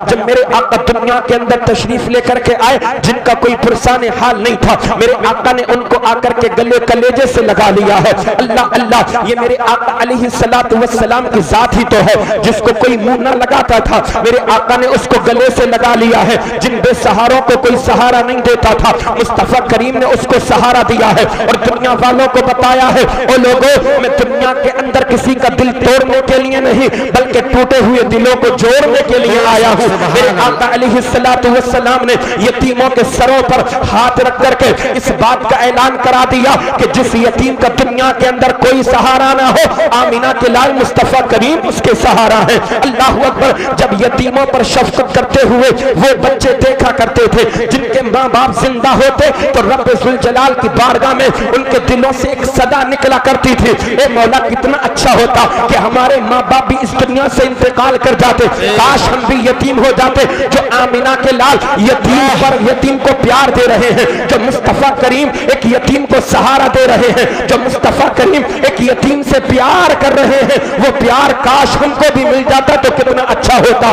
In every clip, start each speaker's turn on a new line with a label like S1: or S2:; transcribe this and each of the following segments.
S1: जब मेरे आका दुनिया के अंदर तशरीफ लेकर के आए, जिनका कोई पुरसाने हाल नहीं था, मेरे आका ने उनको आकर के गले कलेजे से लगा लिया है। अल्लाह अल्लाह, ये मेरे आका अलैहिस्सलातु वस्सलाम की जात ही तो है, जिसको कोई मुंह न लगाता था, मेरे आका ने उसको गले से लगा लिया है। जिन बेसहारों को कोई सहारा नहीं देता था, मुस्तफा करीम ने उसको सहारा दिया है और दुनिया वालों को बताया है, ओ लोगों, मैं दुनिया के अंदर किसी का दिल तोड़ने के लिए नहीं, बल्कि टूटे हुए दिलों को जोड़ने के लिए आया हूँ। मेरे आका अलैहिस्सलातु वस्सलाम ने यतीमों के सरों पर हाथ रख करके इस बात का ऐलान करा दिया कि जिस यतीम का दुनिया के अंदर कोई सहारा ना हो, आमीना के लाल मुस्तफा करीम उसके सहारा है। अल्लाह अकबर। जब यतीमों पर शफकत करते हुए वो बच्चे देखा करते थे जिनके माँ बाप जिंदा होते तो रब्बे जुल जलाल की बारगाह में उनके दिलों से एक सदा निकला करती थी, ए मौला कितना अच्छा होता कि हमारे माँ बाप भी इस दुनिया से इंतकाल कर जाते, काश हम भी यतीम हो जाते। जो आमीना के लाल यतीम पर यतीम को प्यार दे रहे हैं, जो मुस्तफा करीम एक यतीम को सहारा दे रहे हैं, जो मुस्तफा करीम एक यतीम से प्यार कर रहे हैं, वो प्यार काश हमको भी मिल जाता तो कितना अच्छा होता।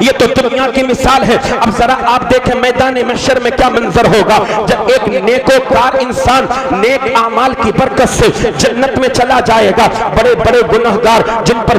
S1: ये तो दुनिया की मिसाल है। अब जरा आप देखें मैदान महशर में क्या मंजर होगा जब एक नेकोकार इंसान नेक आमाल की बरकत से जन्नत में चला जाएगा। बड़े बड़े गुनहगार जिन पर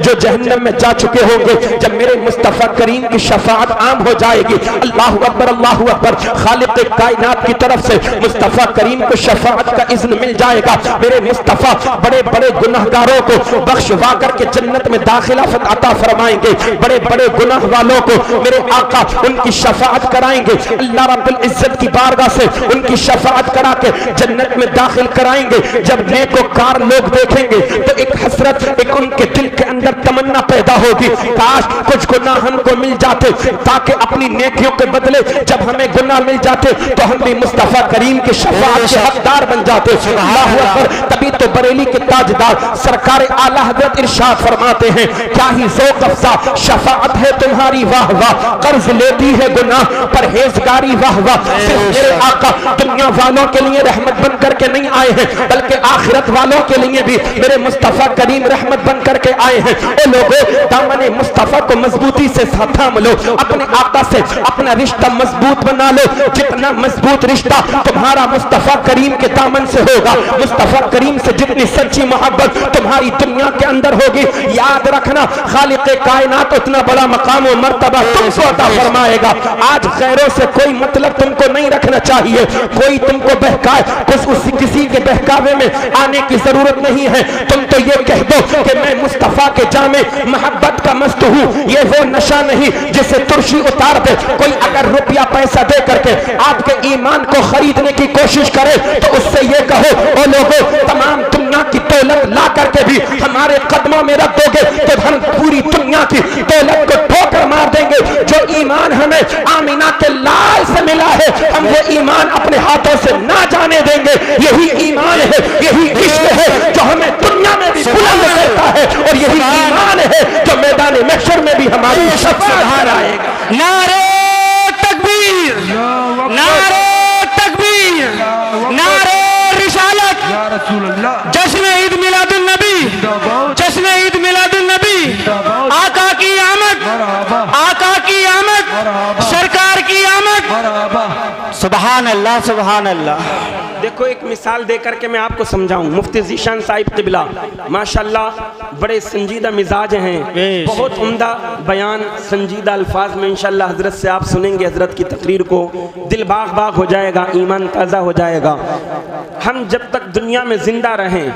S1: जो जहन्नम में जा चुके होंगे, जब मेरे मुस्तफा करीम की शफाअत आम हो जाएगी, अल्लाह अकबर अल्लाह अकबर, खालिक कायनात की तरफ से मुस्तफा करीम को शफाअत का इज़्न मिल जाएगा। मेरे मुस्तफा बड़े बड़े गुनहगारों को बख्शवा करके जन्नत में दाखिला अता फरमाएंगे। बड़े बड़े गुनाह वालों को मेरे आका उनकी शफाअत कराएंगे। अल्लाह रब्बुल इज्जत की बारगाह से उनकी शफाअत करा के जन्नत में दाखिल कराएंगे। जब नेकोकार लोग देखेंगे तो एक हसरत, एक उनके दिल के अंदर तमन्ना पैदा होगी, काश कुछ गुनाह हमको मिल जाते ताकि अपनी नेकियों के बदले जब हमें गुनाह मिल जाते तो हम भी मुस्तफा करीम की शफाअत के हकदार बन जाते। अल्लाहू अकबर। तभी तो बरेली के ताजदार सरकार आला हज़रत इरशाद फरमाते हैं, क्या ही ज़ौक़ अफ़ज़ा शफाअत है तुम्हारी वाह वाह, कर्ज लेती है गुनाह परहेज़गारी वाह वाह। सिर्फ मेरे आका दुनिया वालों के लिए रहमत बन करके नहीं आए हैं, बल्कि आखिरत वालों के लिए भी मेरे मुस्तफा करीम रहमत बन करके आए हैं। ओ लोगों, दामन मुस्तफा को मजबूती से थाम लो, अपने आका से अपना रिश्ता मजबूत बना लो। जितना मजबूत रिश्ता तुम्हारा मुस्तफा करीम के दामन से होगा, मुस्तफा करीम से जितनी सच्ची मोहब्बत तुम्हारी दुनिया के अंदर होगी, याद रखना खालिक कायनात उतना बड़ा मकाम और मर्तबा तुमको अता फरमाएगा। आज गैरों से कोई मतलब तुमको नहीं रखना चाहिए। कोई तुमको बहकाए, किसी के बहकावे में आने की जरूरत नहीं है। तुम तो ये कह दो कि मैं मुस्तफा के जामे मोहब्बत का मस्त हूँ। ये वो नशा नहीं जिसे तुर्शी उतार दे। कोई अगर रुपया पैसा दे करके आपके ईमान को खरीदने की कोशिश करे तो उससे ये कहो, ओ लोगों, तमाम दुनिया की दौलत ला करके भी हमारे कदमों में रख दोगे तो हम पूरी दुनिया की दौलत को ठोकर मार देंगे। जो ईमान हमें आमीना के लाल से मिला है, हम वो ईमान अपने हाथों से ना जाने देंगे। यही ईमान है, यही इश्क है जो हमें दुनिया में भी बुलंद करता है, और यही ईमान है जो मैदान महशर में भी हमारी शफ़ाअत आएगा।
S2: नारे तकबीर, नारे तकबीर, नारे रिसालत, जश्न ईद मिलादुन नबी, जश्न ईद मिलादुन नबी, आका की आमद, आका की आमद, सरकार की आमद। सुभान अल्लाह, सुभान अल्लाह।
S1: देखो एक मिसाल दे करके मैं आपको समझाऊं। मुफ्ती ज़ीशान साहिब क़िबला माशाल्लाह बड़े संजीदा मिजाज हैं, बहुत उम्दा बयान संजीदा अल्फाज में इंशाल्लाह हजरत से आप सुनेंगे। हजरत की तकरीर को दिल बाग बाग हो जाएगा, ईमान ताज़ा हो जाएगा। हम जब तक दुनिया में जिंदा रहें,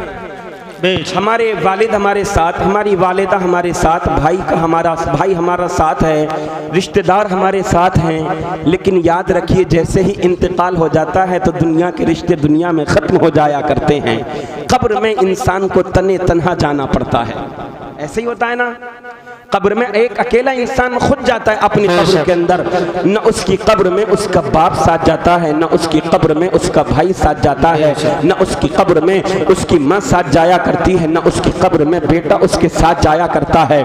S1: हमारे वालिद हमारे साथ, हमारी वालिदा हमारे साथ, भाई हमारा साथ है, रिश्तेदार हमारे साथ हैं, लेकिन याद रखिए जैसे ही इंतकाल हो जाता है तो दुनिया के रिश्ते दुनिया में ख़त्म हो जाया करते हैं। कब्र में इंसान को तने तन्हा जाना पड़ता है। ऐसे ही होता है ना, कब्र में एक अकेला इंसान खुद जाता है अपनी कब्र के अंदर। न उसकी कब्र में उसका बाप साथ जाता है, न उसकी कब्र में उसका भाई साथ जाता है, न उसकी कब्र में उसकी माँ साथ जाया करती है, न उसकी कब्र में बेटा उसके साथ जाया करता है।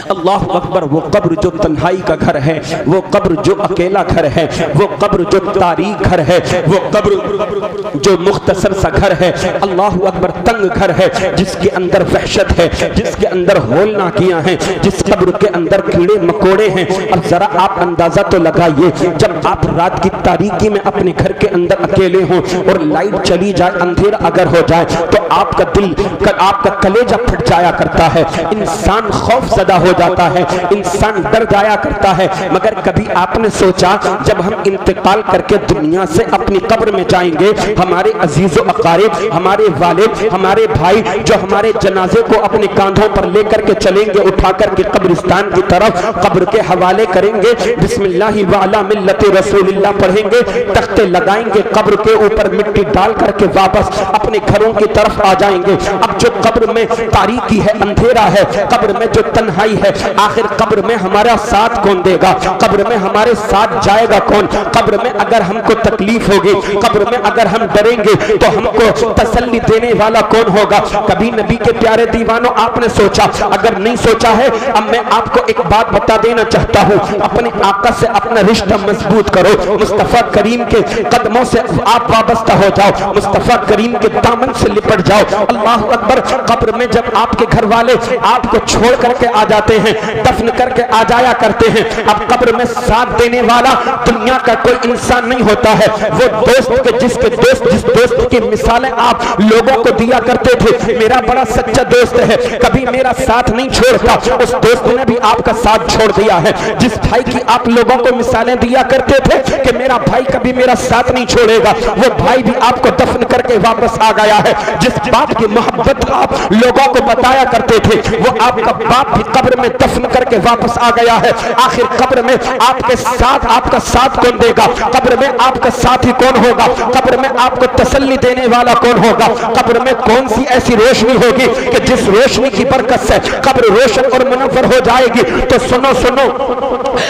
S1: अल्लाह अकबर। वो कब्र जो तन्हाई का घर है, वो कब्र जो अकेला घर है, वो कब्र जो तारीख घर है, वो कब्र जो मुख्तसर सा घर है, अल्लाह अकबर, तंग घर है, जिसके अंदर वहशत है, जिसके अंदर होलनाकियां हैं, जिस कब्र के अंदर कीड़े मकोड़े हैं। अब जरा आप अंदाजा तो लगाइए, जब आप रात की तारीकी में अपने घर के अंदर अकेले हों और लाइट चली जाए, अंधेरा अगर हो जाए, तो आपका दिल आपका कलेजा फट जाया करता है, इंसान खौफजदा हो जाता है, इंसान डर जाया करता है। मगर कभी आपने सोचा जब हम इंतकाल करके दुनिया से अपनी कब्र में जाएंगे, हमारे अजीजो अकारिब, हमारे वालिद, हमारे भाई जो हमारे जनाजे को अपने कांधों पर लेकर के चलेंगे, उठा करके कब्रिस्तान की तरफ कब्र के हवाले करेंगे, बिस्मिल्लाहि व अला मिल्लति रसूलिल्लाह पढ़ेंगे, तख्ते लगाएंगे, कब्र के ऊपर मिट्टी डाल करके वापस अपने घरों की तरफ आ जाएंगे। अब जो कब्र में तारीकी है, अंधेरा है, कब्र में जो तन्हाई है, आखिर कब्र में हमारा साथ कौन देगा? कब्र में हमारे साथ जाएगा कौन? कब्र में अगर हमको तकलीफ होगी, कब्र में अगर हम डरेंगे, तो हमको तसल्ली देने वाला कौन होगा? कभी नबी के प्यारे दीवानों आपने सोचा? अगर नहीं सोचा है, अब मैं आपको एक बात बता देना चाहता हूँ, अपने आका से अपना रिश्ता मजबूत करो, मुस्तफा करीम के कदमों से आप वाबस्ता हो जाओ, मुस्तफा करीम के दामन से लिपट जाओ। अल्लाह अकबर। कब्र में जब आपके घर वाले आपको छोड़ करके आ जाते हैं, दफन करके आ जाया करते हैं, अब कब्र में साथ देने वाला दुनिया का कोई इंसान नहीं होता है। वो दोस्त के जिस दोस्त की मिसालें आप लोगों को दिया करते थे, मेरा बड़ा सच्चा दोस्त है, कभी मेरा साथ नहीं छोड़ता, उस दोस्त ने भी आपका साथ छोड़ दिया है। जिस भाई की आप लोगों को मिसालें दिया करते थे कि मेरा भाई कभी मेरा साथ नहीं छोड़ेगा, वो भाई भी आपको दफन करके वापस आ गया है। जिस बाप की मोहब्बत आप लोगों को बताया करते थे, वो आपका बाप भी कब्र में दफन करके वापस आ गया है। आखिर कब्र में आपके साथ आपका साथ कौन देगा? कब्र में आपका साथी कौन होगा? कब्र में आपको तसल्ली देने वाला कौन होगा? कब्र में कौन सी ऐसी रोशनी होगी कि जिस रोशनी की बरकत से कब्र रोशन और मुनव्वर हो जाएगी? तो सुनो सुनो,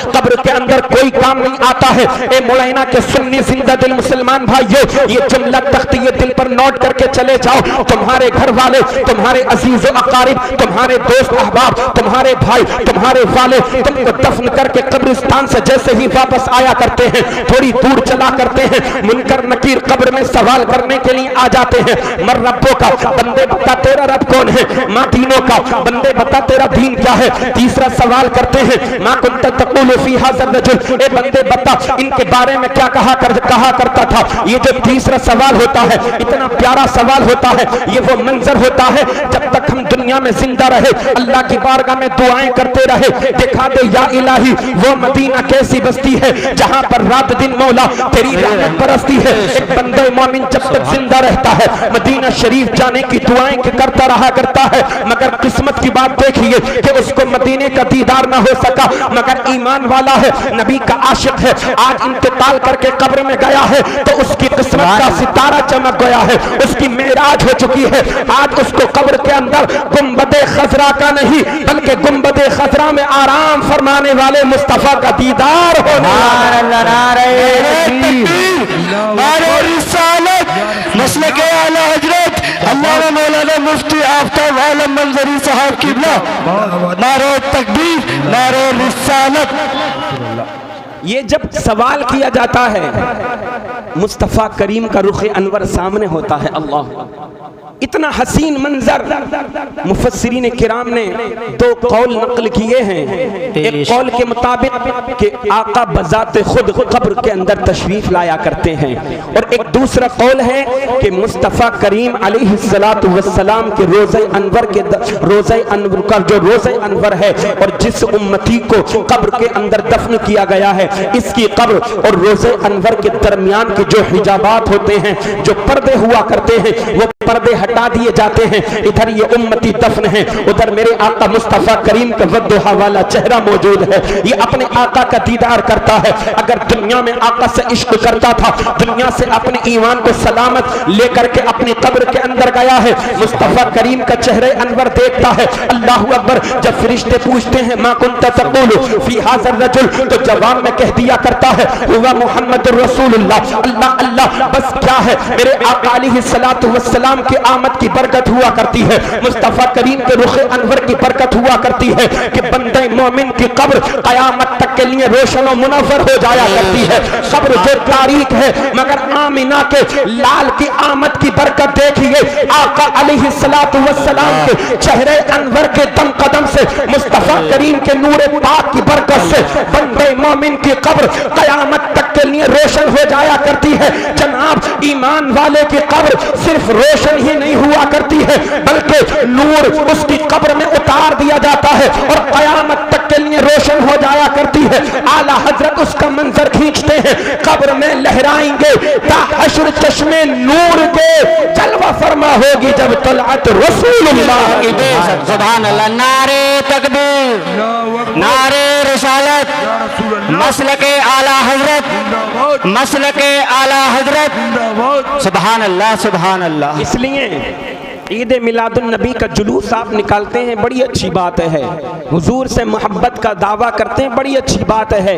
S1: कब्र के अंदर कोई काम नहीं आता है। ए मौलाना के सुन्नी जिंदा दिल मुसलमान भाइयों, ये जुमला तख्ती ये दिल पर नोट करके चले जाओ, तुम्हारे घर वाले, तुम्हारे अजीज अकारिब, तुम्हारे दोस्त अहबाब, तुम्हारे भाई, तुम्हारे वाले तुमको दफन करके कब्रिस्तान से जैसे ही वापस आया करते हैं, थोड़ी दूर चला करते हैं, मुनकर नकीर कब्र में सवाल करने के लिए आ जाते हैं। मर रब्बों का, बंदे बता तेरा रब कौन है? माँ दीनों का, बंदे बता तेरा दीन क्या है? तीसरा सवाल करते हैं, माँ कुंत तक़ूलु फी हाज़ा रजुल, ए बंदे बता इनके बारे में क्या कहा करता था? ये जो तीसरा सवाल होता है, इतना प्यारा सवाल होता है, ये वो मंजर होता है जब तक हम दुनिया में जिंदा रहे, अल्लाह की बारगाह में दुआएं करते रहे, दिखा दे या इलाही वो मदीना कैसी बस्ती है जहां पर रात दिन मौला तेरी रहमत बरसती है। एक बंदे मोमिन जब तक जिंदा रहता है, मदीना शरीफ जाने की दुआएं करता रहा करता है, मगर किस्मत की बात देखिए कि उसको मदीने का दीदार ना हो सका, मगर ईमान वाला है, नबी का आशिक है, आज इंतकाल करके कब्र में गया है तो उसकी किस्मत का सितारा चमक गया है, उसकी मेराज हो चुकी है। आज उसको कब्र के अंदर गुंबदे खजरा का नहीं बल्कि गुंबदे खजरा में आराम फरमाने वाले मुस्तफा का दीदार होने
S2: मसलक आला हजरत अल्लामा मौलाना मुफ्ती आफ्ताब आलम मंजरी साहब किबला, नारे तकबीर, नारे रिसालत।
S1: ये जब सवाल किया जाता है, मुस्तफ़ा करीम का रुख अनवर सामने होता है, अल्लाह इतना हसीन मंजर। मुफस्सिरीन किराम ने दो कौल नकल किए हैं। एक कौल के मुताबिक कि आका बजाते खुद कब्र के अंदर तशरीफ लाया करते हैं, और एक दूसरा कौल है कि मुस्तफ़ा करीम अलैहिस्सलातु वस्सलाम के रोज़े अनवर का जो रोज़े अनवर है और जिस उम्मती को कब्र के अंदर दफन किया गया है, इसकी कब्र और रोज़े अनवर के दरमियान के जो हिजाबात होते हैं, जो पर्दे हुआ करते हैं, वो पर्दे हटा दिए जाते हैं। इधर ये उम्मती दफन है, उधर मेरे आका मुस्तफा करीम का वद्दुहा वाला चेहरा मौजूद है। ये अपने आका का दीदार करता है। अगर दुनिया में आका से इश्क करता था, दुनिया से अपने ईमान को सलामत लेकर के अपनी कब्र के अंदर गया है, मुस्तफा करीम का चेहरे अनवर देखता है। अल्लाह अकबर। जब फरिश्ते पूछते हैं मा कुंता तक़ूलु फी हाज़ा रजुल, तो जवाब में कह दिया करता है हुवा मुहम्मदुर रसूलुल्लाह। अल्लाह अल्लाह, बस क्या है, मेरे आका अलैहिस्सलातु वस्सलाम के आमद की बरकत हुआ करती है, मुस्तफा करीम के रुख अनवर की बरकत हुआ करती है कि बंदे मोमिन की कब्र कयामत तक के लिए रोशन और मुनव्वर हो जाया करती है। कब्र जो तारीख है, मगर आमिना के लाल की आमद की बरकत देखिए, आका अलैहिस्सलातु वस्सलाम के चेहरे अनवर के दम कदम से, मुस्तफा करीम के नूर पाक की बरकत से बंदे मोमिन की कब्र कयामत तक के लिए रोशन हो जाया करती है। जनाब, ईमान वाले की कब्र सिर्फ रोशन ही नहीं हुआ करती है, बल्कि नूर उसकी कब्र में उतार दिया जाता है और कयामत तक के लिए रोशन हो जाया करती है। आला हजरत उसका मंजर खींचते हैं, कब्र में लहराएंगे ताहशुर चश्मे नूर के जलवा फरमा होगी जब तलअत रसूलुल्लाह की बेशक।
S2: सुभान अल्लाह। नारे तकबीर, नारे रिसालत, मसलके आला हजरत, मसलके आला हजरत। सुभान अल्लाह, सुभान अल्लाह।
S1: इसलिए ईद मिलादुन नबी का जुलूस आप निकालते हैं, बड़ी अच्छी बात है। हुजूर से मोहब्बत का दावा करते हैं, बड़ी अच्छी बात है,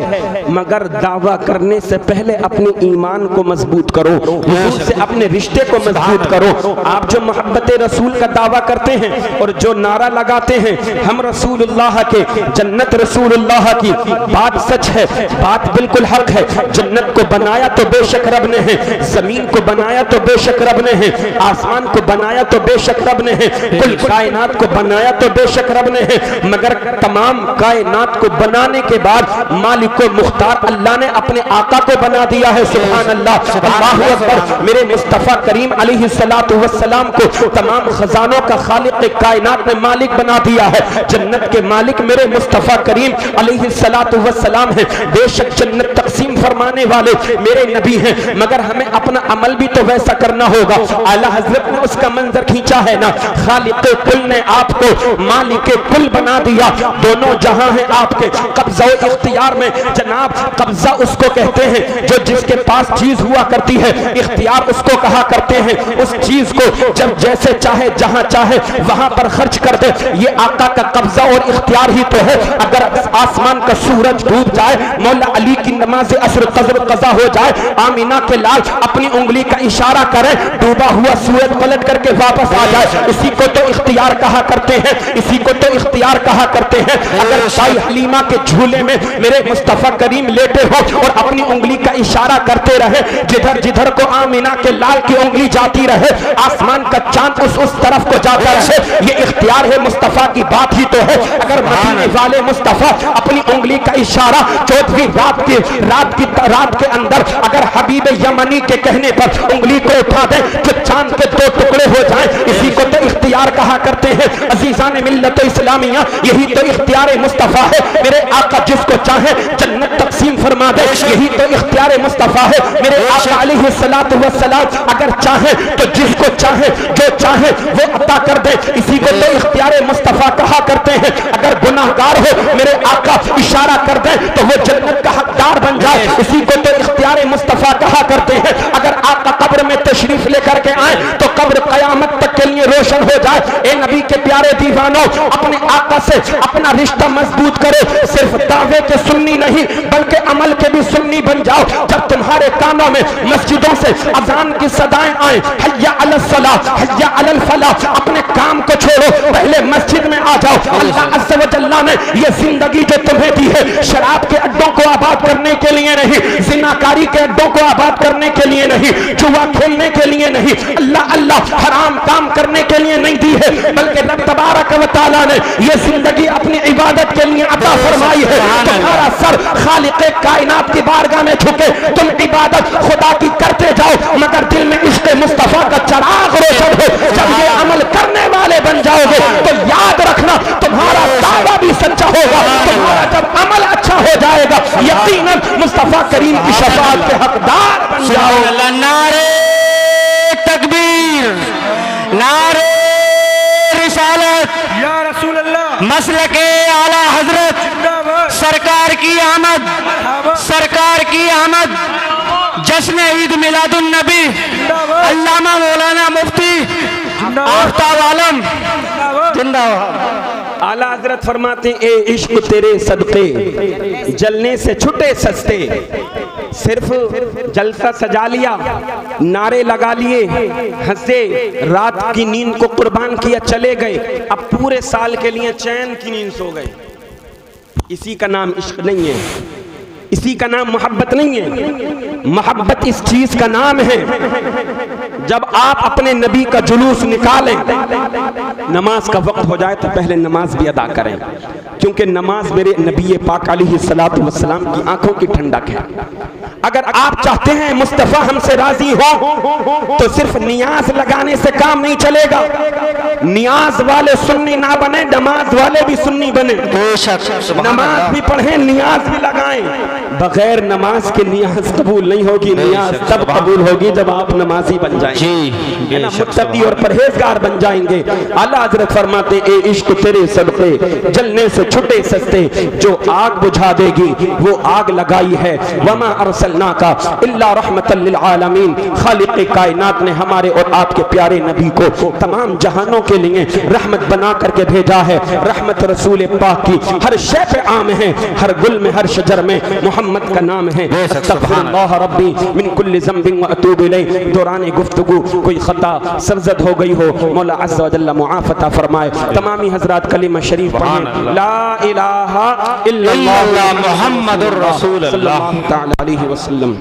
S1: मगर दावा करने से पहले अपने ईमान को मजबूत करो, हुजूर से अपने रिश्ते को मजबूत करो। आप जो मोहब्बत रसूल का दावा करते हैं और जो नारा लगाते हैं हम रसूलुल्लाह के, जन्नत रसूलुल्लाह की, बात सच है, बात बिल्कुल हक है। जन्नत को बनाया तो बेशक रब ने है, जमीन को बनाया तो बेशक रब ने है, आसमान को बनाया तो बेशक रब ने है, कुल कायनात को बनाया तो बेशक रब ने है, मगर तमाम कायनात को बनाने के बाद मालिक को मुख्तार अल्लाह ने अपने आका को बना दिया है। सुभान अल्लाह, अल्लाहु अकबर। मेरे मुस्तफा करीम अलैहिस्सलातु वस्सलाम को तमाम खजानों का खालिक कायनात ने मालिक बना दिया है। जन्नत के मालिक मेरे मुस्तफा करीम अलैहिस्सलातु वस्सलाम है। बेशक जन्नत तकसीम फरमाने वाले मेरे नबी हैं, मगर हमें अपना अमल भी तो वैसा करना होगा। आला हजरत ने उसका मंजर खींचा है ना, खालिक कुल ने आपको मालिक कुल बना दिया, दोनों जहां हैं आपके कब्जा इख्तियार में। जनाब, कब्जा उसको कहते हैं जो जिसके पास चीज हुआ करती है, इख्तियार उसको कहा करते हैं उस चीज को जब जैसे चाहे जहां चाहे वहां पर खर्च कर दे। ये आका का कब्जा और इख्तियार ही तो है। अगर आसमान का सूरज डूब जाए, मौला अली की नमाज असर कज़ा हो जाए, आमीना के लाल अपनी उंगली का इशारा करे, डूबा हुआ सूरज पलट करके वापस आ जाए, इसी को तो इख्तियार कहा करते हैं, इसी को तो इख्तियार कहा करते हैं। अगर साई हलीमा के झूले में मेरे मुस्तफा करीम लेटे हो और अपनी उंगली का इशारा करते रहे, जिधर जिधर को आमीना के लाल की उंगली जाती रहे, आसमान का चांद उस तरफ को जाता रहे, ये इख्तियार है, मुस्तफा की बात ही तो है। अगर मदीने वाले मुस्तफा अपनी उंगली का इशारा चौथी रात के अंदर अगर हबीब यमनी के कहने पर उंगली को उठा दे तो चांद के दो टुकड़े हो जाए, इसी को तो इख्तियार कहा करते हैं। अजीजान मिल्लत इस्लामिया, यही तो इख्तियार मुस्तफा है। मेरे आका जिसको चाहे जन्नत तकसीम फरमा दे, यही तो इख्तियार मुस्तफा है। मेरे आका अलैहिस्सलातु वस्सलाम अगर चाहे तो जिसको चाहे जो चाहे वो अता कर दे, इसी को तो इख्तियार मुस्तफा कहा करते हैं। अगर गुनाहगार हो मेरे आका इशारा कर दे तो वो जन्नत का हकदार बन जाए, इसी को तो इख्तियार मुस्तफा कहा करते हैं। अगर आका कब्र में तशरीफ लेकर के आए तो कब्र कयामत तक के लिए रोशन हो जाए। ए नबी के प्यारे दीवानों, अपने आका से अपना रिश्ता मजबूत करो, सिर्फ दावे के सुन्नी नहीं बल्कि अमल के भी सुन्नी बन जाओ। जब तुम्हारे कानों में मस्जिदों से अजान की सदाएं आए, हय्या अलल सलाह हय्या अलल फलाह, अपने काम को छोड़ो, पहले मस्जिद में आ जाओ। अल्लाह अज़्ज़ व जल्ला ने ये जिंदगी जो तुम्हें दी है, शराब के अड्डों को आबाद करने के लिए नहीं, जिनाकारी के अड्डों को आबाद करने के लिए नहीं, जुआ खेलने के लिए नहीं, अल्लाह अल्लाह हराम काम करने के लिए नहीं दी है, बल्कि रब तबारक व तआला ने ये जिंदगी अपनी इबादत के लिए अता फरमाई है। तुम्हारा सर खालिक कायनात की बारगाह में झुके, तुम इबादत खुदा की करते जाओ, मगर दिल में इश्क़ मुस्तफा का चिराग रोशन हो। जब ये अमल करने वाले बन जाओगे तो याद रखना तुम्हारा दावा भी सच्चा होगा, तुम्हारा जब अमल अच्छा हो जाएगा यकीनन मुस्तफा करीम की शफाअत के हकदार बन जाओगे।
S2: नारे तकबीर, नारे रिसालत,
S3: या रसूल अल्लाह,
S2: मसलके आला हजरत, सरकार की आमद, सरकार की आमद, जश्न ईद मिलादुन नबी, अल्लामा मौलाना मुफ्ती आफ्ताब आलम जिंदाबाद।
S1: आला हजरत फरमाते ए इश्क तेरे सदके जलने से छुटे सस्ते, सिर्फ जलसा सजा लिया, नारे लगा लिए, हंसे, रात की नींद को कुर्बान किया, चले गए, अब पूरे साल के लिए चैन की नींद सो गए। इसी का नाम इश्क नहीं है, इसी का नाम मोहब्बत नहीं है। मोहब्बत इस चीज का नाम है जब आप अपने नबी का जुलूस निकालें, नमाज का वक्त हो जाए तो पहले नमाज भी अदा करें, क्योंकि नमाज मेरे नबी पाक अलैहिस्सलातु वस्सलाम की आंखों की ठंडक है। अगर आप चाहते हैं मुस्तफा हमसे राजी हो तो सिर्फ नियाज लगाने से काम नहीं चलेगा। नियाज वाले सुन्नी ना बने, नमाज वाले भी सुन्नी बने। नमाज भी पढ़ें, नियाज भी लगाएं। बगैर नमाज के नियाज कबूल नहीं होगी। नियाज तब कबूल होगी जब आप नमाजी बन जाएंगे, है ना, मुत्तकी और परहेजगार बन जाएंगे। आला हज़रत फरमाते, ए इश्क तेरे सदक़े जलने से छुटे सस्ते, जो आग बुझा देगी वो आग लगाई है। वमा अरसलनाका इल्ला रहमतल लिल आलमीन, खालिक़े कायनात ने हमारे और आपके प्यारे नबी को तमाम जहानों के लिए रहमत बना करके भेजा है। रहमत रसूल पाक की हर शय पे आम है, हर गुल में, हर शजर में मोहम्मद का नाम है। अस्तग़फिरुल्लाह रब्बी मिन कुल्लि ज़ंबिन व अतूबु इलैह। दौरान गुफ्तगू कोई खता सरजद हो गई हो, मौला अज़्ज़ा व जल्ल मुआफ़ता फरमाए। तमामी हजरात कलिमा शरीफ पढ़ें, ला इलाहा इल्लल्लाह मुहम्मदुर रसूलुल्लाह सल्लल्लाहु तआला अलैहि वसल्लम।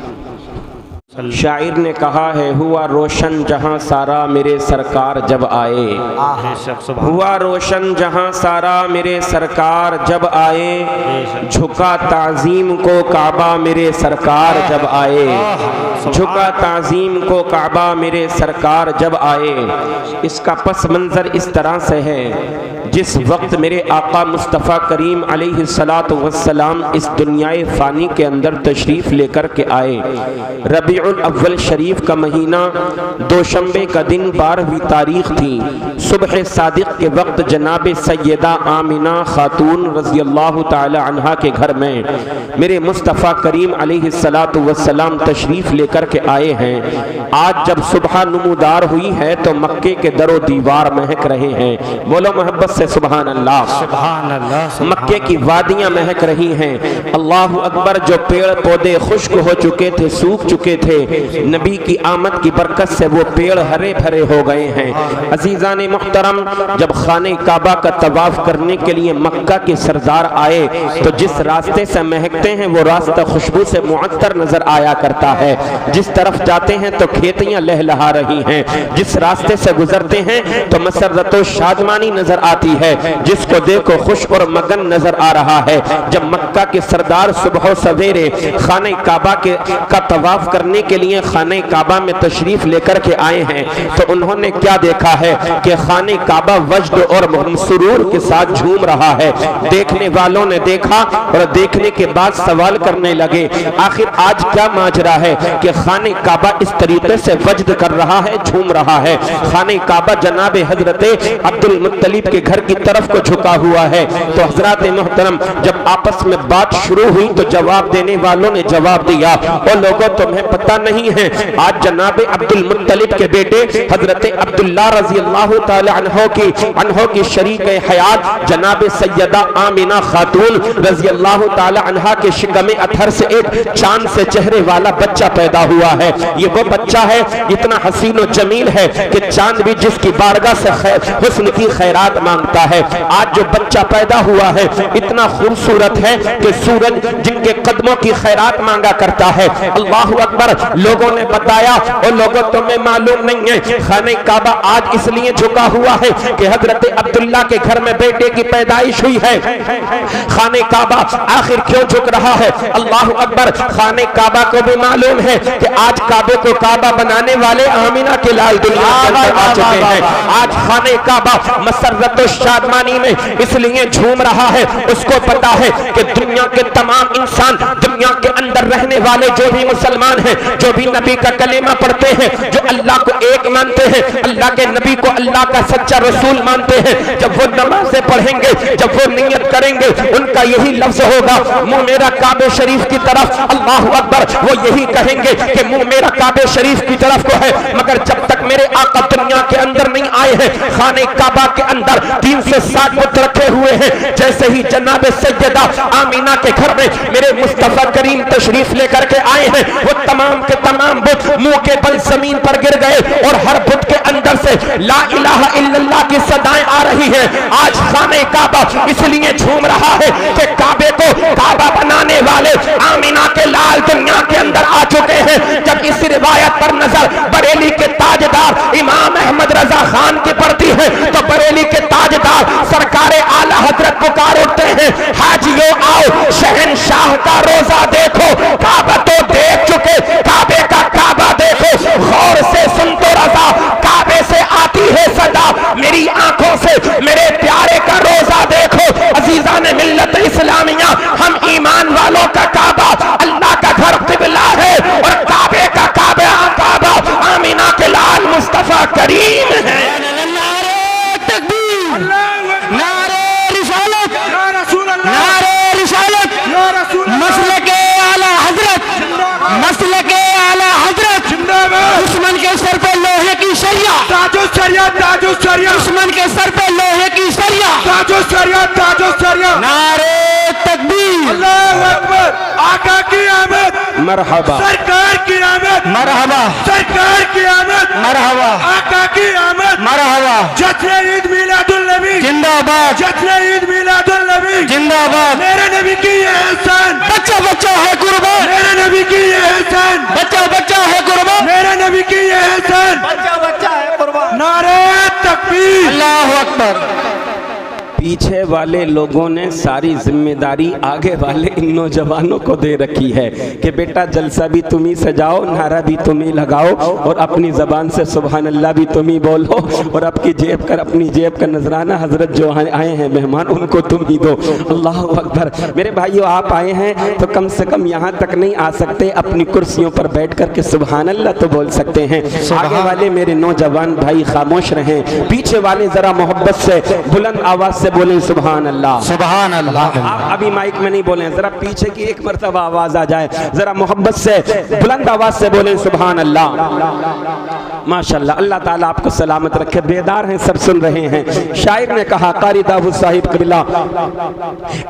S1: शायर ने कहा है, हुआ रोशन जहां सारा मेरे सरकार जब आए, हुआ रोशन जहां सारा मेरे सरकार जब आए, झुका ताज़ीम को काबा मेरे सरकार जब आए, झुका ताज़ीम को काबा मेरे सरकार जब आए। इसका पस मंज़र इस तरह से है, जिस वक्त मेरे आका मुस्तफ़ा करीम अलैहिस्सलातु वस्सलाम इस दुनियाए फ़ानी के अंदर तशरीफ़ लेकर के आए। रबीउल अव्वल शरीफ का महीना, दोशंबे का दिन, 12वीं तारीख थी। सुबह सादिक के वक्त जनाब सैयदा आमिना खातून रज़ी अल्लाह ताला अन्हा के घर में मेरे मुस्तफ़ा करीम अलैहिस्सलातु वस्सलाम तशरीफ़ लेकर के आए हैं। आज जब सुबह नमूदार हुई है तो मक्के के दरो दीवार महक रहे हैं। बोलो मोहब्बत से सुभान अल्लाह, सुभान अल्लाह। मक्के की वादियां महक रही हैं। अल्लाह अकबर। जो पेड़ पौधे खुश्क हो चुके थे, सूख चुके थे, नबी की आमद की बरकत से वो पेड़ हरे भरे हो गए हैं। अजीजान मुहतरम, जब खाने काबा का तवाफ करने के लिए मक्का के सरदार आए तो जिस रास्ते से महकते हैं वो रास्ता खुशबू से मुअत्तर नजर आया करता है। जिस तरफ जाते हैं तो खेतियां लहलहा रही हैं, जिस रास्ते से गुजरते हैं तो मसरत व शादमानी नजर आती है, जिसको देखो खुश और मगन नजर आ रहा है। जब मक्का के सरदार सुबह सवेरे खाने काबा का तवाफ करने के लिए खाने काबा में तशरीफ लेकर के आए हैं तो उन्होंने क्या देखा है कि खाने काबा वजद और सुरूर के साथ झूम रहा है। देखने वालों ने देखा और देखने के बाद सवाल करने लगे, आखिर आज क्या माजरा है कि खाने काबा इस तरीके से वजद कर रहा है, झूम रहा है। खाने काबा जनाब हजरते अब्दुल मुत्तलिब के घर की तरफ को झुका हुआ है। तो हजरात मोहतरम, जब आपस में बात शुरू हुई तो जवाब देने वालों ने जवाब दिया, और लोगों तुम्हें पता नहीं है, आज जनाब अब्दुल मुत्तलिब के बेटे हजरत अब्दुल्ला रजी अल्लाह तआला अन्हो की शरीक हयात जनाब सैयदा आमिना खातून रजी अल्लाह तआला अन्हा के शिकमे अथर से एक चांद से चेहरे वाला बच्चा पैदा हुआ है। ये वो बच्चा है इतना हसीन और जमील है कि चांद भी जिसकी बारगाह से हुस्न की खैरात मांगता है। आज जो बच्चा पैदा हुआ है इतना खूबसूरत है कि सूरज जिनके कदमों की खैरात मांगा करता है। अल्लाह अकबर। लोगों ने बताया, और लोगों तुम्हें मालूम नहीं है, खाने काबा आज इसलिए झुका हुआ है कि हजरत अब्दुल्ला के घर में बेटे की पैदाइश हुई है। खाने काबा आखिर क्यों झुक रहा है? अल्लाह अकबर। खाने काबा को भी मालूम है कि आज काबे को काबा बनाने वाले आमिना के लाल दुनिया आ चुके हैं। आज खाने काबा मसरत शादमानी में इसलिए झूम रहा है, उसको पता है कि दुनिया के तमाम इंसान, दुनिया के अंदर रहने वाले जो भी मुसलमान हैं, जो भी नबी का कलेमा पढ़ते हैं, जो अल्लाह को एक मानते हैं, अल्लाह के नबी को अल्लाह का सच्चा रसूल मानते हैं, जब वो नमाज़ें पढ़ेंगे, जब वो नियत करेंगे, उनका यही लफ्ज होगा, मुंह मेरा काबे शरीफ की तरफ। अल्लाह अकबर। वो यही कहेंगे कि मुंह मेरा काबे शरीफ की तरफ को है। मगर जब तक मेरे आका दुनिया के अंदर नहीं आए हैं, खाने काबा के अंदर 360 बुत रखे हुए हैं। जैसे ही जनाब सैयदा आमिना के घर में मेरे मुस्तफा करीम तशरीफ लेकर के आए हैं, वो तमाम के तमाम बुत मुंह के बल जमीन पर गिर गए और हर बुत के अंदर से ला इलाहा इल्लल्लाह की सदाएं आ रही हैं। आज खाने काबा इसलिए झूम रहा है कि काबे को काबा बनाने वाले आमिना के लाल दुनिया के अंदर आ चुके हैं। जब इस रिवायत पर नजर बरेली के ताजदार इमाम अहमद रजा खान की पड़ती है तो बरेली के ताजदार सरकारे आला हजरत पुकार उठते हैं, हाजियों आओ शहनशाह का रोजा देखो। काबा तो देख चुके, काबे का काबा देखो, गौर से सुन तो रजा, काबे से आती है सदा, मेरी आंखों से मेरे प्यारे का रोजा देखो। अजीजान मिल्लत इस्लामिया, हम ईमान वालों का काबा अल्लाह का घर क़िबला है और काबे का काबा काबा आमिना के लाल मुस्तफा करीम है।
S2: नारे तकबीर, नारे रिसालत, नारे रिसालत, मसलके आला हजरत, मसलके आला हजरत, दुश्मन के सर पे लोहे की सरिया,
S3: ताजो सरिया, ताजो सरिया,
S2: दुश्मन के सर पे लोहे की सरिया,
S3: ताजो सरिया, ताजो सरिया।
S2: नारे तकबीर,
S3: अल्लाहू अकबर, आका की आमद,
S1: मरहबा,
S3: सरकार की आमद,
S2: मरहबा,
S3: सरकार की आमद,
S2: मरहबा,
S3: आका की आमद,
S2: मरहबा,
S3: जश्न ईद मिलादुल नबी
S2: जिंदाबाद,
S3: जश्न ईद मिलादुल नबी
S2: जिंदाबाद।
S3: मेरे नबी की ये एहसान,
S2: बच्चा बच्चा है कुर्बान,
S3: मेरे नबी की ये एहसान,
S2: बच्चा बच्चा है कुर्बान,
S3: मेरे नबी की ये एहसान,
S2: बच्चा बच्चा है कुर्बान।
S3: नारे तकबीर,
S2: अल्लाहु अकबर।
S1: पीछे वाले लोगों ने सारी जिम्मेदारी आगे वाले इन नौजवानों को दे रखी है कि बेटा जलसा भी तुम ही सजाओ, नारा भी तुम ही लगाओ और अपनी जबान से सुभान अल्लाह भी तुम ही बोलो और अपनी जेब का नजराना हजरत जो आए हैं मेहमान उनको तुम ही दो। अल्लाह अकबर। मेरे भाइयों, आप आए हैं तो कम से कम यहाँ तक नहीं आ सकते, अपनी कुर्सियों पर बैठ कर के सुभान अल्लाह तो बोल सकते हैं। आगे वाले मेरे नौजवान भाई खामोश रहें, पीछे वाले जरा मोहब्बत से बुलंद आवाज से बोले सुभान अल्लाह,
S2: सुभान अल्लाह।
S1: आप अभी माइक में नहीं बोले, जरा पीछे की एक मर्तबा आवाज आ जाए, जरा मोहब्बत से बुलंद आवाज से बोले सुभान अल्लाह। माशाल्लाह, अल्लाह ताला आपको सलामत रखे। बेदार हैं, सब सुन रहे हैं। शायर ने कहा, कारी दाऊद साहिब कबिला,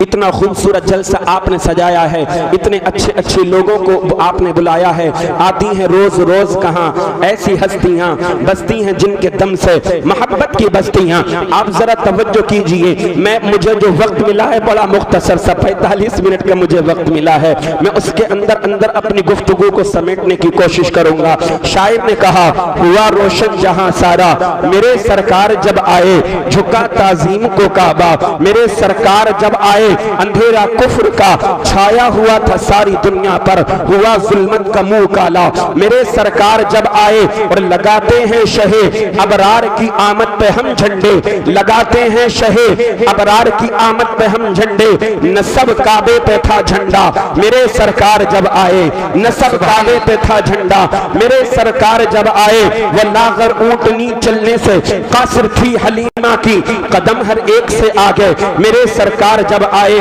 S1: इतना खूबसूरत जलसा आपने सजाया है, इतने अच्छे अच्छे लोगों को आपने बुलाया है, आती हैं रोज रोज कहाँ ऐसी हस्तियां बस्ती हैं जिनके दम से मोहब्बत की बस्तियां। आप जरा तवज्जो कीजिए, मुझे जो वक्त मिला है बड़ा मुख्तसर सा 45 मिनट का मुझे वक्त मिला है, मैं उसके अंदर अंदर अपनी गुफ्तगू को समेटने की कोशिश करूंगा। शायर ने कहा, हुआ रोशन जहां सारा मेरे सरकार जब आए, झुका ताजीम को काबा मेरे सरकार जब आए, अंधेरा कुफ्र का छाया हुआ था सारी दुनिया पर, हुआ जुल्मत का मुंह काला मेरे सरकार जब आए। और लगाते हैं शहे अबरार की आमद पे हम झंडे, लगाते हैं शहे अबरार की आमद पे हम झंडे, नसब काबे पे था झंडा मेरे सरकार जब आए, नसब काबे पे था झंडा मेरे सरकार जब आए। वो लागर ऊंटनी चलने से कासिर थी हलीमा की, कदम हर एक से आगे मेरे सरकार जब आए।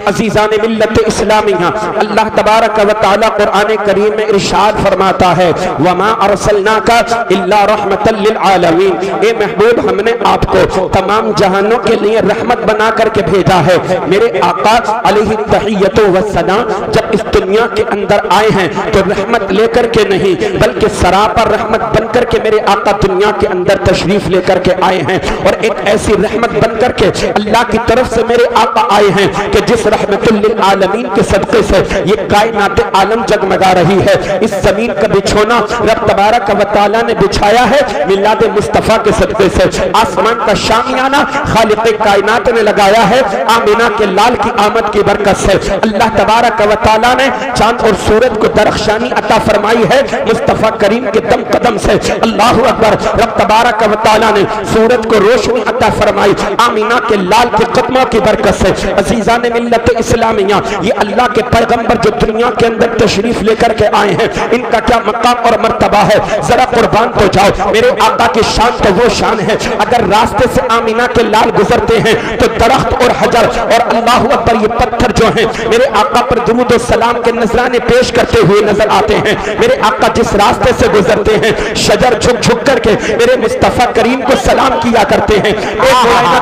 S1: अजीजान मिल्लत इस्लामिया, अल्लाह तबारक व तआला कुरान करीम में इरशाद फरमाता है, वमा अरसलनाका इल्ला रहमतल लिल आलमीन, ए महबूब हमने आपको तमाम जहानों के लिए रहमत बना करके भेजा है। मेरे आका अलैहि तहियतु वस्सलाम जब इस दुनिया के अंदर आए हैं तो रहमत लेकर के नहीं बल्कि सरापर रहमत बनकर के मेरे आका दुनिया के अंदर तशरीफ लेकर के आए हैं। और एक ऐसी रहमत बनकर के अल्लाह की तरफ से मेरे आका आए हैं कि जिस रहमतुल लिल आलमीन के सदक़े से ये कायनात आलम जगमगा रही है। इस जमीन का बिछोना रब तबारक व तआला ने बिछाया है मिलाद मुस्तफा के सदक़े से। आसमान का शामियाना खालिक़ कायनात ने लगाया है आमिना के लाल की आमद की बरकत से। अल्लाह तबारक व तआला ने चांद और सूरज को दरख्शानी अता फरमाई है मुस्तफा करीम के दम कदम से। अल्लाहु अकबर। रब तबारक व तआला ने सूरज को रोशनी अता फरमाई आमिना के लाल के कदमों की बरकत से। अजीजान मिल्लत इस्लामिया, ये अल्लाह के पैगंबर जो दुनिया के अंदर तशरीफ लेकर के आए हैं, इनका क्या मकाम और मर्तबा है, जरा कुर्बान तो जाओ। मेरे आका की शान तो वो शान है, अगर रास्ते से आमिना के लाल गुजरते हैं तो दरख्त और हजर और अल्लाह अकबर ये पत्थर जो हैं मेरे आका पर दुरूद और सलाम के नजराने पेश करते हुए नजर आते हैं। मेरे आका जिस रास्ते से गुजरते हैं शजर झुक झुक करके मेरे मुस्तफा करीम को सलाम किया करते हैं।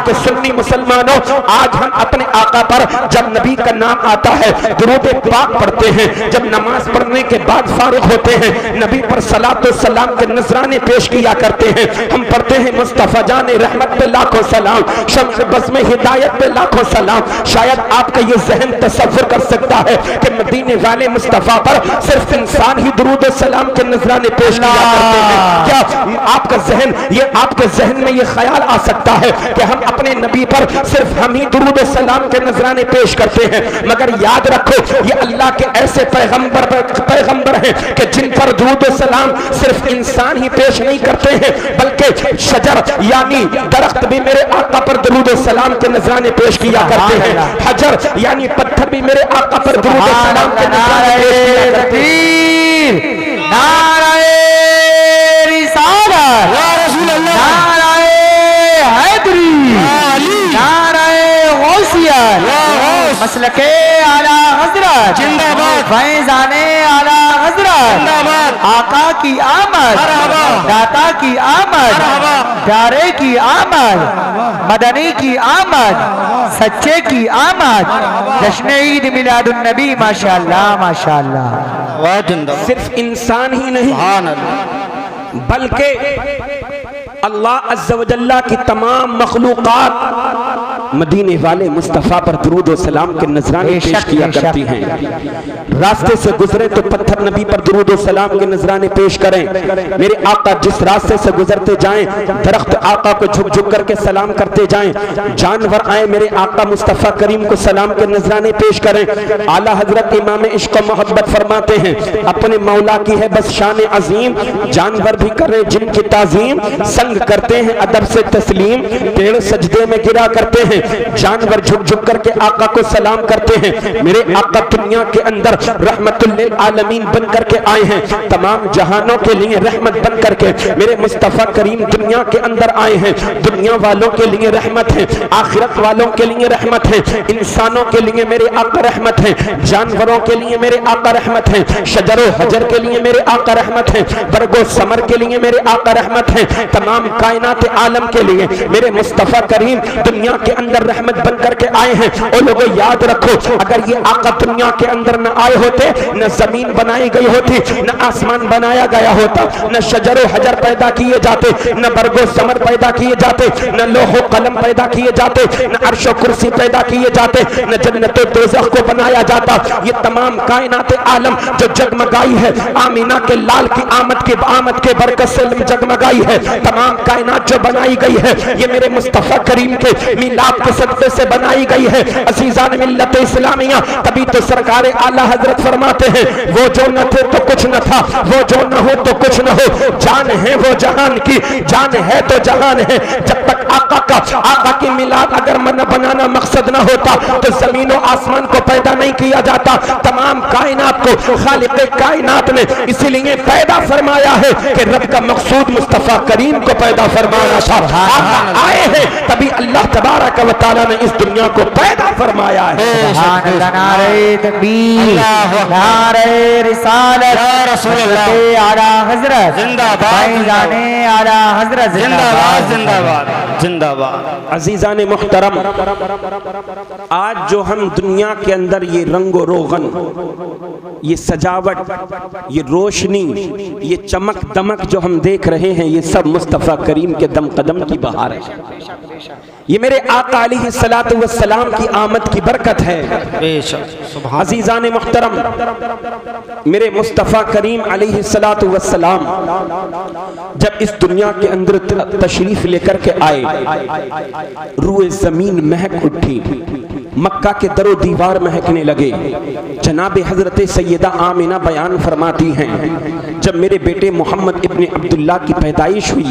S1: के सुन्नी मुसलमानों, आज हम अपने आका पर जब नबी का नाम आता है दुरूद पाक पढ़ते हैं, जब नमाज पढ़ने के बाद फारिग होते हैं नबी पर सलातो सलाम के नजराने पेश किया करते हैं। हम पढ़ते हैं मुस्तफा जाने रहमत पे लाखों सलाम, शम्स बज़्म में हिदायत पे लाखों सलाम। शायद आपका ये जहन तसव्वुर कर सकता है कि मदीने वाले मुस्तफा पर सिर्फ इंसान ही दुरूद सलाम के नजराने पेश किया करते हैं। क्या आपका जहन, ये आपके जहन में ये ख्याल आ सकता है कि हम अपने नबी पर सिर्फ हम ही दुरूद सलाम के नजराने पेश करते हैं? मगर याद रखो ये अल्लाह के ऐसे पैगंबर हैं कि जिन पर दुरूद सलाम सिर्फ इंसान ही पेश नहीं करते हैं, बल्कि शजर यानी दरख्त भी मेरे आका पर दुरूद सलाम के नजराने पेश किया करते हैं। हजर यानी पत्थर भी मेरे आका पर दुरूद सलाम के नजराने पेश किया करते हैं।
S2: नाराए रिसालत, या रसूल अल्लाह, नाराए हैदरी, नाराए गौसियत, मसलके आला हजरत जिंदाबाद, फैजाने आला हजरत जिंदाबाद, आका की आमद, दाता की आमद, प्यारे की आमद, मदनी की आमद, सच्चे की आमद, जश्न ईद मिलादुन नबी, माशाअल्लाह माशाअल्लाह।
S1: सिर्फ इंसान ही नहीं बल्कि अल्लाह अज़्ज़ा व जल्ला की तमाम मखलूक़ात मदीने वाले मुस्तफ़ा पर दुरूद व सलाम के नजराने पेश किया करती हैं। रास्ते से गुजरे तो पत्थर नबी पर दुरूद व सलाम के नजराने पेश करें। मेरे आका जिस रास्ते से गुजरते जाएं, दरख्त आका को झुक झुक करके सलाम करते जाएं। जानवर आए मेरे आका मुस्तफ़ा करीम को सलाम के नजराने पेश करें। आला हजरत इमाम इश्क मोहब्बत फरमाते हैं अपने मौला की है बस शान अजीम, जानवर भी करें जिनकी ताजीम, संग करते हैं अदब से तस्लीम, पेड़ सजदे में गिरा करते हैं, जानवर झुक झुक करके आका को सलाम करते हैं। मेरे आका दुनिया के अंदर रहमतुल लिल आलमीन बन करके आए हैं, तमाम जहानों के लिए रहमत बन करके मेरे मुस्तफ़ा करीम दुनिया के अंदर आए हैं। दुनिया वालों के लिए रहमत है, आखिरत वालों के लिए रहमत है, इंसानों के लिए मेरे आका रहमत है, जानवरों के लिए मेरे आका रहमत है, शजरो हजर के लिए मेरे आका रहमत है, बरगो समर के लिए मेरे आका रहमत है, तमाम कायनात आलम के लिए मेरे मुस्तफ़ा करीम दुनिया के अंदर रहमत बन करके आए हैं। और लोगों याद रखो अगर ये आका दुनिया के अंदर न आए होते, न जमीन बनाई गई होती, न आसमान बनाया गया होता, न शजरो हजर पैदा किए जाते, न बरगो समर पैदा किए जाते, न लोहो कलम पैदा किए जाते, न अर्शो कुर्सी पैदा किए जाते, न जन्नत दोज़ख को बनाया जाता। ये तमाम कायनात आलम जो जगमगाई है आमीना के लाल की आमद के बरकत से जगमगाई है, तमाम कायनात जो बनाई गई है ये मेरे मुस्तफ़ा करीम के मिलाद के सदक़े से बनाई गई है। अज़ीज़ान मिल्लत इस्लामिया, तभी तो सरकार आला हजरत फरमाते हैं वो जो न थे तो कुछ न था, वो जो न हो तो कुछ न हो, जान है वो जहान की, जान है तो जहान है। जब तक आका की मिलाद अगर मन बनाना मकसद न होता तो जमीन और आसमान को पैदा नहीं किया जाता, तमाम कायनात को खालिक़ कायनात ने इसीलिए पैदा फरमाया है कि रब का मकसूद मुस्तफ़ा करीम को पैदा फरमाना था। आका आए हैं तभी अल्लाह तबारक व तआला ने इस दुनिया को पैदा फरमाया है।
S2: नारे तकबीर, नारे रिसालत, या रसूल अल्लाह, आला हजरत जिंदाबाद, आला हजरत जिंदाबाद जिंदाबाद जिंदाबाद।
S1: अजीज़ान मुहतरम, आज जो हम दुनिया के अंदर ये रंगो रोगन, ये सजावट, ये रोशनी, ये चमक दमक जो हम देख रहे हैं ये सब मुस्तफ़ा करीम के दम कदम की बहार है। ये मेरे आका अलैहिस्सलातु वस्सलाम की आमद की बरकत है। अजीज़ान मुहतरम, मेरे मुस्तफ़ा करीम अलैहिस्सलातु वस्सलाम जब इस दुनिया के अंदर तशरीफ लेकर के आए, रूए जमीन महक उठी, मक्का के दरो दीवार महकने लगे। जनाब हजरत सैयदा आमिना बयान फरमाती हैं जब मेरे बेटे मोहम्मद इब्ने अब्दुल्ला की पैदाइश हुई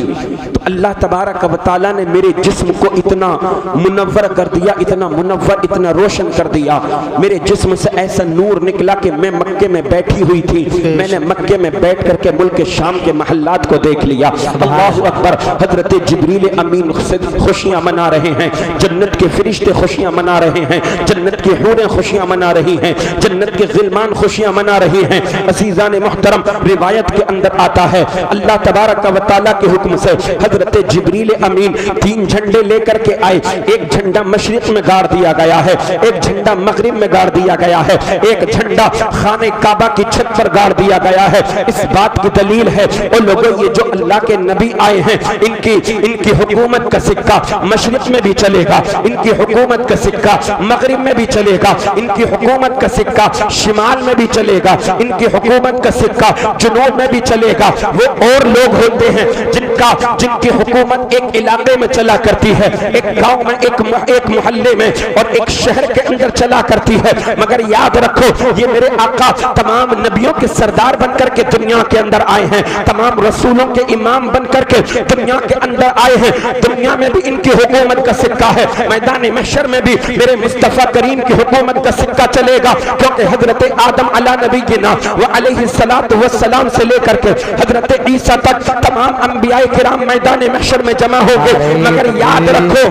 S1: तो अल्लाह तबारक व तआला ने मेरे जिस्म को इतना मुनव्वर कर दिया, इतना मुनव्वर, इतना रोशन कर दिया। मेरे जिस्म से ऐसा नूर निकला कि मैं मक्के में बैठी हुई थी, मैंने मक्के में बैठ करके मुल्क शाम के महल्लात को देख लिया। अल्लाहु अकबर। हजरत जिब्रील अमीन खुशियां मना रहे हैं, जन्नत के फरिश्ते खुशियां मना रहे हैं, जन्नत की हूरें खुशियां मना रही हैं, जन्नत मस्जिद के गिलमान खुशियां मना रही हैं। अजीजान मुहतरम, रिवायत के अंदर आता है अल्लाह तबारक व तआला के हुक्म से हजरत जिब्रील अमीन 3 झंडे लेकर के आए। एक झंडा मशरिक में गाड़ दिया गया है, एक झंडा मगरिब में गाड़ दिया गया है, एक झंडा खाने काबा की छत पर गाड़ दिया गया है। इस बात की दलील है ओ लोगों, ये जो अल्लाह के नबी आए हैं इनकी हुकूमत का सिक्का मशरिक में भी चलेगा, इनकी हुकूमत का सिक्का मगरिब में भी चलेगा, इनकी हुकूमत का सिक्का शिमाल में भी चलेगा, इनकी हुकूमत का सिक्का जुनूब में भी चलेगा। वो और लोग होते हैं जिनकी हुकूमत एक इलाके में चला करती है, एक गांव में, एक मोहल्ले में और एक शहर के अंदर चला करती है। मगर याद रखो, ये मेरे आका तमाम नबियों के सरदार बनकर के दुनिया के अंदर आए हैं, तमाम रसूलों के इमाम बनकर के दुनिया के अंदर आए हैं। दुनिया में भी इनकी हुकूमत का सिक्का है, मैदान महशर में भी मेरे मुस्तफा करीम की हुकूमत का सिक्का चलेगा, क्योंकि हजरत आदम अला नबीना व अलैहिस्सलातु वस्सलाम से लेकर के हजरत ईसा तक तमाम अंबियाए किराम मैदान महशर में जमा हो गए। मगर याद रखो,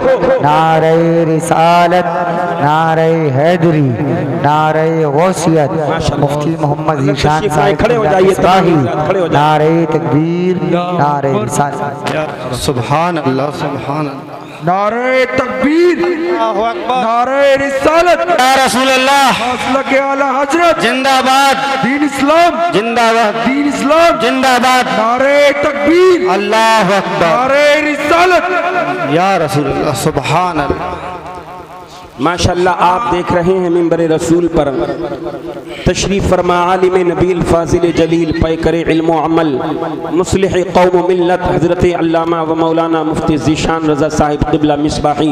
S2: नारे रिसालत, नारे हैदरी, नारे गौसियत, मुफ्ती मोहम्मद ज़ीशान साहब
S1: खड़े हो जाइए, खड़े हो जाइए।
S2: नारे तकबीर, नारे रिसालत।
S3: सुभान अल्लाह, सुभान अल्लाह। नारे तकबीर, नारे रिसालत,
S2: या रसूल अल्लाह,
S3: हौसला के आला हजरत
S2: जिंदाबाद,
S3: दीन इस्लाम
S2: जिंदाबाद,
S3: दीन इस्लाम
S2: जिंदाबाद,
S3: नारे तकबीर,
S2: अल्लाह अकबर,
S3: नारे रिसालत,
S2: या रसूल अल्लाह, सुभान अल्लाह।
S1: माशाअल्लाह आप देख रहे हैं मिंबर रसूल पर तशरीफ फरमा आलिम नबील फाजिल जलील पैकर इल्म अमल मुस्लिह कौम मिल्लत हजरत अल्लामा व मौलाना मुफ्ती ज़ीशान रज़ा साहिब क़िबला मिसबाही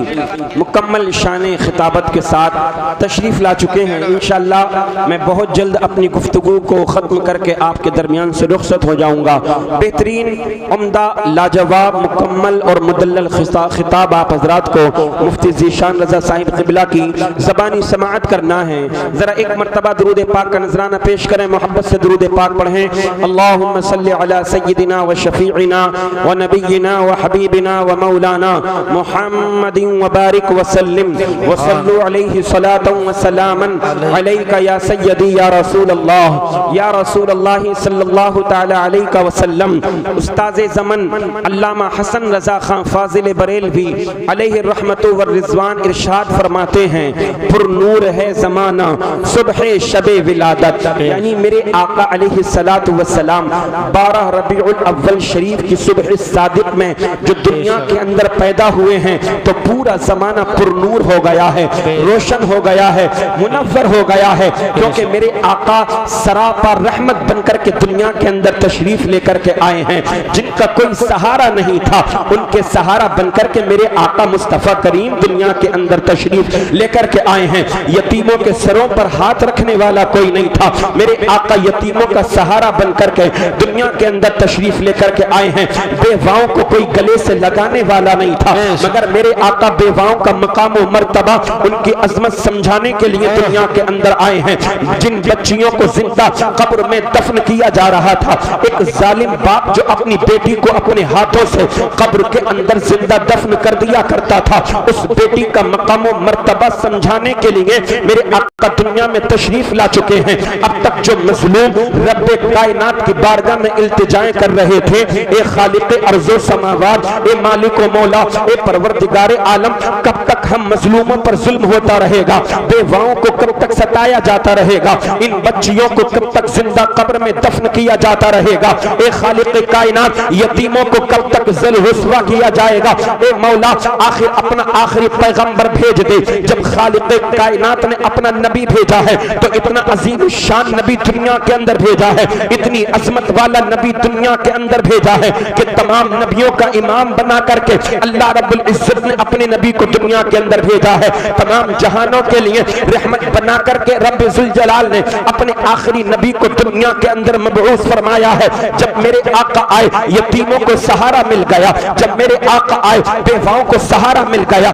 S1: मुकम्मल शान खिताबत के साथ तशरीफ़ ला चुके हैं। इंशाअल्लाह मैं बहुत जल्द अपनी गुफ्तगू को ख़त्म करके आपके दरमियान से रुखसत हो जाऊँगा। बेहतरीन उम्दा लाजवाब मुकम्मल और मुदल्लल खिताब आप हजरात को मुफ्ती ज़ीशान रज़ा साहिब की ज़बानी समाअत करना है। जरा एक मर्तबा दुरूद पाक का नजराना पेश करें, मोहब्बत से दुरूद पाक पढ़ें। अल्लाहुम्मा सल्लि अला सय्यिदिना व शफीइना व नबिय्यिना व हबीबिना व मौलाना मुहम्मदिन व बारिक व सल्लिम व सल्लु अलैहि सलातन व सलामन अलैका या सय्यदी या रसूल अल्लाह सल्लल्लाहु तआला अलैका व सल्लम। उस्ताज़े ज़मन अल्लामा हसन रज़ा खान फाजिल बरेलवी अलैहि रहमतु व रिज़वान इरशाद फरमाते हैं, पुरनूर है ज़माना सुबह शबे विलादत, यानी मेरे आका अलैहिस्सलातु वस्सलाम 12 रबीउल अव्वल शरीफ की सुबह सादिक में जो दुनिया के अंदर पैदा हुए हैं तो पूरा ज़माना पुरनूर हो गया है, रोशन हो गया है, मुनव्वर हो गया है, क्योंकि मेरे आका सरापा रहमत बनकर के दुनिया के अंदर तशरीफ लेकर के आए हैं। जिनका कोई सहारा नहीं था उनके सहारा बनकर के मेरे आका मुस्तफ़ा करीम दुनिया के अंदर तशरीफ लेकर के आए हैं। यतीमों के सरों पर हाथ रखने वाला कोई नहीं था, मेरे आका यतीमों का सहारा बनकर के दुनिया के अंदर तशरीफ लेकर के आए हैं। बेवाओं को कोई गले से लगाने वाला नहीं था, मगर मेरे आका बेवाओं का मकाम और मर्तबा उनकी अजमत समझाने के लिए दुनिया के अंदर आए हैं। जिन बच्चियों को जिंदा कब्र में दफन किया जा रहा था, एक जालिम बाप जो अपनी बेटी को अपने हाथों से कब्र के अंदर जिंदा दफन कर दिया करता था, उस बेटी का मकाम और मर्तबा समझाने के लिए मेरे आका दुनिया में तशरीफ ला चुके हैं। अब तक जो मजलूम रब्बे कायनात की बारगाह में इल्तिजाएं कर रहे थे, ए खालिक अर्ज़ो समावात, ए मालिक व मौला, ए परवरदिगार आलम, कब तक हम मजलूमों पर जुल्म होता रहेगा, बेवाओं को कब तक सताया जाता रहेगा, इन बच्चियों को कब तक जिंदा कब्र में दफन किया जाता रहेगा, ए खालिक कायनात यतीमों को कब तक ज़ल रुस्वा किया जाएगा। ए मौला आखिर अपना आखिरी पैगंबर भेज दे। जब खालिक कायनात ने अपना नबी भेजा है तो इतना अजीम शान नबी दुनिया के अंदर भेजा है, इतनी अजमत वाला नबी दुनिया के अंदर भेजा है कि तमाम नबियों का इमाम बना करके अल्लाह रब्बुल इज्जत ने अपने नबी को दुनिया के अंदर भेजा है। तमाम जहानों के लिए रहमत बना करके रब्बे जुल जलाल ने अपने आखिरी नबी को दुनिया के अंदर मबऊस फरमाया है। जब मेरे आका आए यतीमों को सहारा मिल गया, जब मेरे आका आए बेवाओं को सहारा मिल गया,